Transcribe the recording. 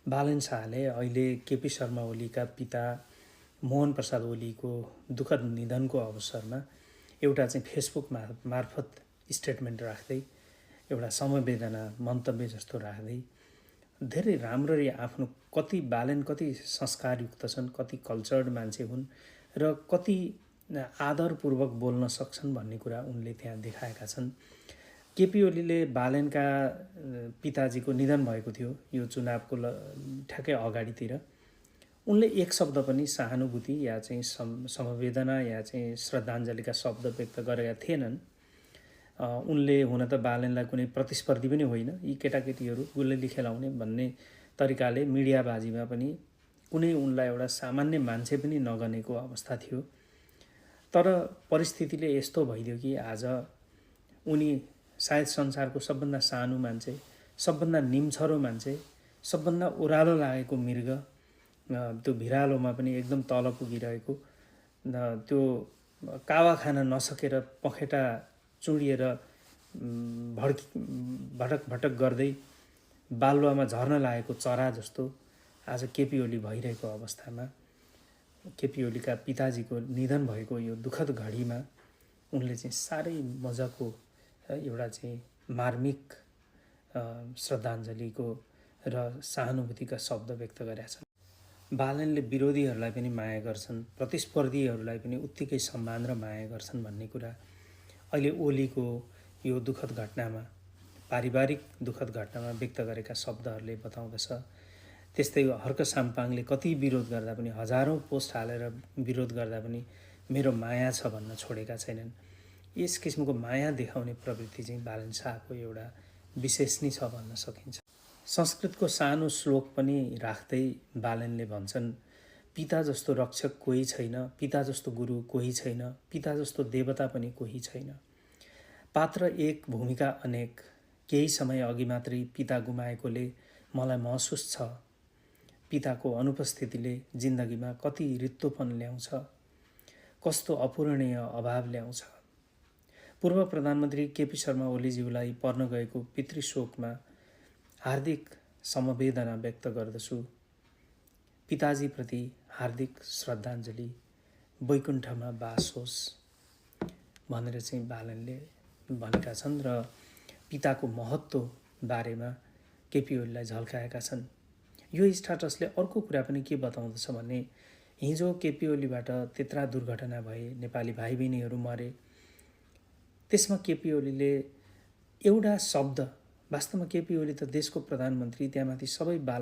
बालन शाहले अहिले केपी शर्मा ओलीका पिता मोहन प्रसाद ओलीको दुःखद निधनको अवसरमा एउटा चाहिँ फेसबुक मार्फत स्टेटमेन्ट राख्दै एउटा समवेदना मन्तव्य जस्तो राख्दै धेरै राम्ररी आफ्नो बालन कति संस्कारयुक्त छन्, कति कल्चर्ड मान्छे हुन् र कति आदरपूर्वक बोल्न सक्छन् भन्ने कुरा उनले त्यहाँ देखाएका छन्। केपी ओलीले बालनका पिताजीको निधन भएको थियो यो चुनावको ठ्याक्कै अगाडितिर। उनले एक शब्द पनि सहानुभूति या चाहिँ समवेदना या चाहिँ श्रद्धाञ्जलीका शब्द व्यक्त गरेका थिएनन्। उनले हुन त बालनलाई कुनै प्रतिस्पर्धी पनि होइन, यी केटाकेटीहरू गुल्ली खेलाउने भन्ने तरिकाले मिडियाबाजीमा पनि कुनै उनलाई एउटा सामान्य मान्छे पनि नगनेको अवस्था थियो। तर परिस्थितिले यस्तो भइदियो कि आज उनी सायद संसारको सबभन्दा सानो मान्छे, सबभन्दा निम्छरो मान्छे, सबभन्दा ओह्रालो लागेको मृग, त्यो भिरालोमा पनि एकदम तल पुगिरहेको, त्यो कावा खान नसकेर पखेटा चुडिएर भटक भटक गर्दै बालुवामा झर्न लागेको चरा जस्तो आज केपी ओली भइरहेको अवस्थामा केपी ओलीका पिताजीको निधन भएको यो दुःखद घडीमा उनले चाहिँ साह्रै मजाको एउटा चाहिँ मार्मिक श्रद्धाञ्जलीको र सहानुभूतिका शब्द व्यक्त गरेका छन्। बालनले विरोधीहरूलाई पनि माया गर्छन्, प्रतिस्पर्धीहरूलाई पनि उत्तिकै सम्मान र माया गर्छन् भन्ने कुरा अहिले ओलीको यो दुःखद घटनामा, पारिवारिक दुःखद घटनामा व्यक्त गरेका शब्दहरूले बताउँदछ। त्यस्तै हर्क साम्पाङले कति विरोध गर्दा पनि, हजारौं पोस्ट हालेर विरोध गर्दा पनि मेरो माया छ भन्न छोडेका छैनन्। यस किसिमको माया देखाउने प्रवृत्ति चाहिँ बालन शाहको एउटा विशेष नै छ भन्न सकिन्छ। संस्कृतको सानो श्लोक पनि राख्दै बालनले भन्छन्, पिता जस्तो रक्षक कोही छैन, पिता जस्तो गुरु कोही छैन, पिता जस्तो देवता पनि कोही छैन। पात्र एक भूमिका अनेक, केही समय अघि मात्रै पिता गुमाएकोले मलाई महसुस छ पिताको अनुपस्थितिले जिन्दगीमा कति रित्तोपन ल्याउँछ, कस्तो अपूरणीय अभाव ल्याउँछ। पूर्व प्रधानमन्त्री केपी शर्मा ओलीज्यूलाई पर्न गएको पितृशोकमा हार्दिक समवेदना व्यक्त गर्दछु। पिताजीप्रति हार्दिक श्रद्धाञ्जली, वैकुण्ठमा बास होस् भनेर चाहिँ बालनले भनेका छन् र पिताको महत्त्व बारेमा केपी ओलीलाई झल्काएका छन्। यो स्ट्याटसले अर्को कुरा पनि के बताउँदछ भने हिजो केपी ओलीबाट त्यत्रा दुर्घटना भए, नेपाली भाइ बहिनीहरू मरे, त्यसमा केपी ओलीले एउटा शब्द, वास्तवमा केपी ओली त देशको प्रधानमन्त्री, त्यहाँमाथि सबै